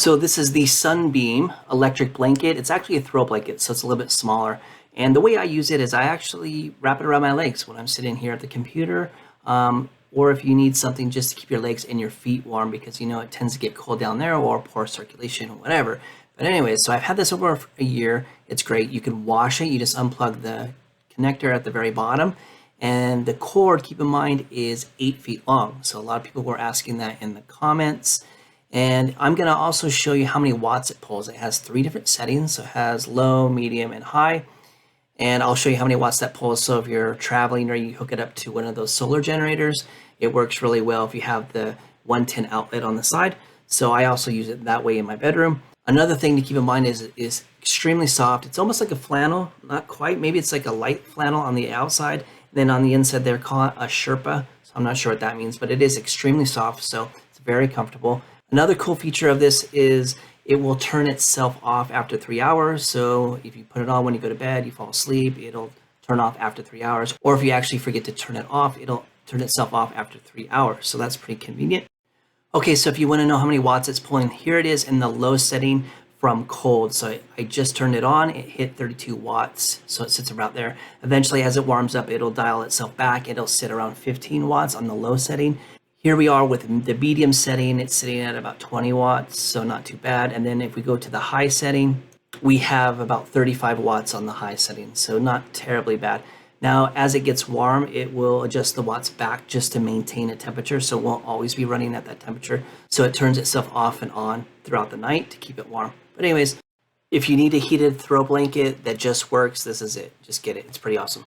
So this is the Sunbeam electric blanket. It's actually a throw blanket, so it's a little bit smaller. And the way I use it is I actually wrap it around my legs when I'm sitting here at the computer, or if you need something just to keep your legs and your feet warm because you know it tends to get cold down there, or poor circulation or whatever. But anyways, so I've had this over a year. It's great. You can wash it. You just unplug the connector at the very bottom. And the cord, keep in mind, is 8 feet long. So a lot of people were asking that in the comments. And I'm going to also show you how many watts it pulls. It has 3 different settings. So it has low, medium, and high. And I'll show you how many watts that pulls. So if you're traveling or you hook it up to one of those solar generators, it works really well if you have the 110 outlet on the side. So I also use it that way in my bedroom. Another thing to keep in mind is extremely soft. It's almost like a flannel, not quite. Maybe it's like a light flannel on the outside. Then on the inside, they're calling it a Sherpa. So I'm not sure what that means, but it is extremely soft. So it's very comfortable. Another cool feature of this is it will turn itself off after 3 hours. So if you put it on when you go to bed, you fall asleep, it'll turn off after 3 hours. Or if you actually forget to turn it off, it'll turn itself off after 3 hours. So that's pretty convenient. Okay, so if you want to know how many watts it's pulling, here it is in the low setting from cold. So I just turned it on, it hit 32 watts. So it sits around there. Eventually, as it warms up, it'll dial itself back. It'll sit around 15 watts on the low setting. Here we are with the medium setting. It's sitting at about 20 watts, so not too bad. And then if we go to the high setting, we have about 35 watts on the high setting, so not terribly bad. Now, as it gets warm, it will adjust the watts back just to maintain a temperature, so it won't always be running at that temperature. So it turns itself off and on throughout the night to keep it warm. But anyways, if you need a heated throw blanket that just works, this is it. Just get it. It's pretty awesome.